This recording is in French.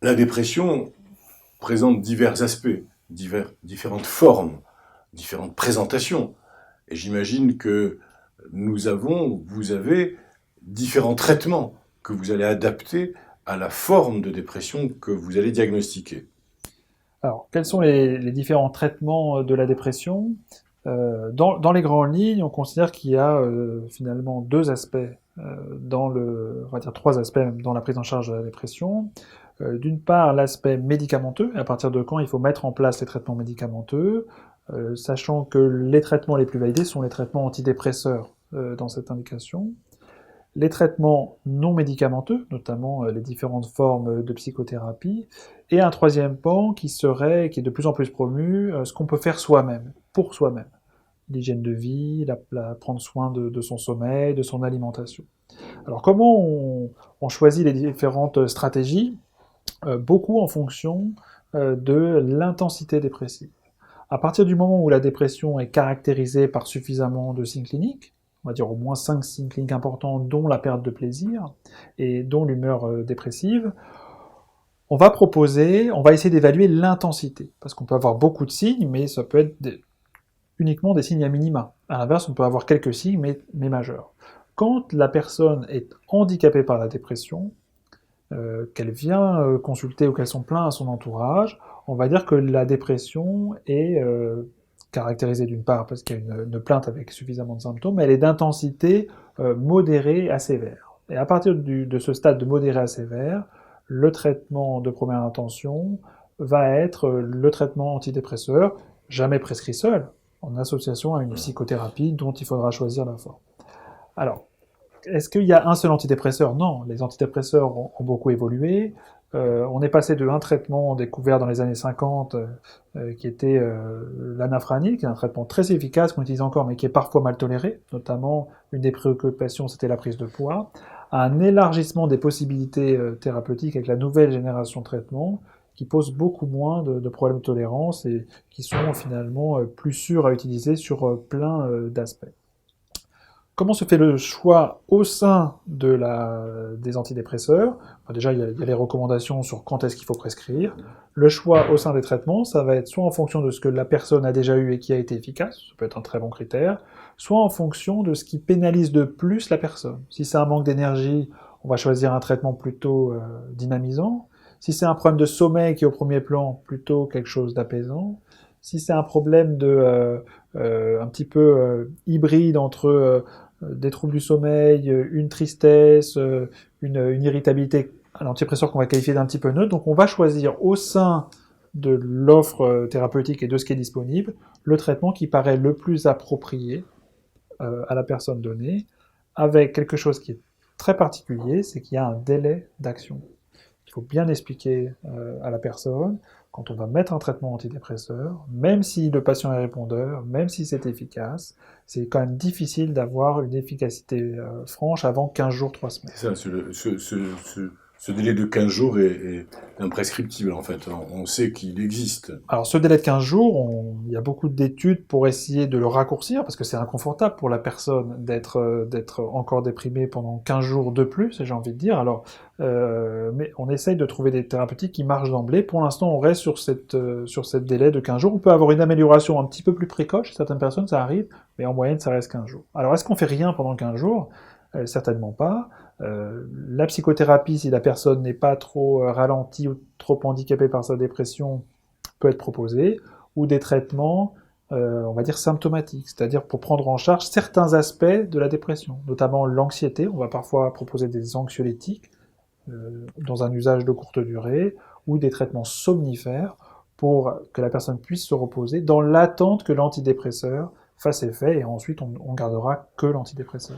La dépression présente divers aspects, différentes formes, différentes présentations. Et j'imagine que vous avez différents traitements que vous allez adapter à la forme de dépression que vous allez diagnostiquer. Alors, quels sont les différents traitements de la dépression? Dans les grandes lignes, on considère qu'il y a finalement deux aspects on va dire trois aspects même dans la prise en charge de la dépression. D'une part, l'aspect médicamenteux, à partir de quand il faut mettre en place les traitements médicamenteux, sachant que les traitements les plus validés sont les traitements antidépresseurs dans cette indication. Les traitements non médicamenteux, notamment les différentes formes de psychothérapie, et un troisième pan qui est de plus en plus promu, ce qu'on peut faire soi-même, pour soi-même. L'hygiène de vie, prendre soin de son sommeil, de son alimentation. Alors comment on choisit les différentes stratégies? Beaucoup en fonction de l'intensité dépressive. À partir du moment où la dépression est caractérisée par suffisamment de signes cliniques, on va dire au moins 5 signes cliniques importants, dont la perte de plaisir et dont l'humeur dépressive, on va essayer d'évaluer l'intensité, parce qu'on peut avoir beaucoup de signes, mais ça peut être uniquement des signes à minima. À l'inverse, on peut avoir quelques signes, mais majeurs. Quand la personne est handicapée par la dépression, qu'elle vient consulter ou qu'elle s'en plaint à son entourage, on va dire que la dépression est caractérisée d'une part parce qu'il y a une plainte avec suffisamment de symptômes, mais elle est d'intensité modérée à sévère. Et à partir de ce stade de modéré à sévère, le traitement de première intention va être le traitement antidépresseur, jamais prescrit seul, en association à une psychothérapie dont il faudra choisir la forme. Alors, est-ce qu'il y a un seul antidépresseur? Non, les antidépresseurs ont beaucoup évolué. On est passé de un traitement découvert dans les années 50, qui était l'anafranil, qui est un traitement très efficace qu'on utilise encore, mais qui est parfois mal toléré. Notamment, une des préoccupations, c'était la prise de poids. À un élargissement des possibilités thérapeutiques avec la nouvelle génération de traitements, qui pose beaucoup moins de problèmes de tolérance et qui sont finalement plus sûrs à utiliser sur plein d'aspects. Comment se fait le choix au sein des antidépresseurs? Déjà, il y a les recommandations sur quand est-ce qu'il faut prescrire. Le choix au sein des traitements, ça va être soit en fonction de ce que la personne a déjà eu et qui a été efficace, ça peut être un très bon critère, soit en fonction de ce qui pénalise de plus la personne. Si c'est un manque d'énergie, on va choisir un traitement plutôt dynamisant. Si c'est un problème de sommeil qui est au premier plan, plutôt quelque chose d'apaisant. Si c'est un problème un petit peu hybride entre des troubles du sommeil, une tristesse, une irritabilité, un antidépresseur qu'on va qualifier d'un petit peu neutre. Donc on va choisir au sein de l'offre thérapeutique et de ce qui est disponible, le traitement qui paraît le plus approprié à la personne donnée, avec quelque chose qui est très particulier, c'est qu'il y a un délai d'action. Il faut bien expliquer à la personne, quand on va mettre un traitement antidépresseur, même si le patient est répondeur, même si c'est efficace, c'est quand même difficile d'avoir une efficacité franche avant 15 jours, 3 semaines. C'est ça, ce délai de 15 jours est imprescriptible en fait. On sait qu'il existe. Alors ce délai de 15 jours, il y a beaucoup d'études pour essayer de le raccourcir, parce que c'est inconfortable pour la personne d'être encore déprimée pendant 15 jours de plus, j'ai envie de dire. Alors, mais on essaye de trouver des thérapeutiques qui marchent d'emblée. Pour l'instant, on reste sur cette délai de 15 jours. On peut avoir une amélioration un petit peu plus précoce, chez certaines personnes ça arrive, mais en moyenne ça reste 15 jours. Alors est-ce qu'on fait rien pendant 15 jours? Certainement pas. La psychothérapie, si la personne n'est pas trop ralentie ou trop handicapée par sa dépression, peut être proposée, ou des traitements, on va dire symptomatiques, c'est-à-dire pour prendre en charge certains aspects de la dépression, notamment l'anxiété. On va parfois proposer des anxiolytiques dans un usage de courte durée, ou des traitements somnifères pour que la personne puisse se reposer dans l'attente que l'antidépresseur fasse effet, et ensuite on gardera que l'antidépresseur.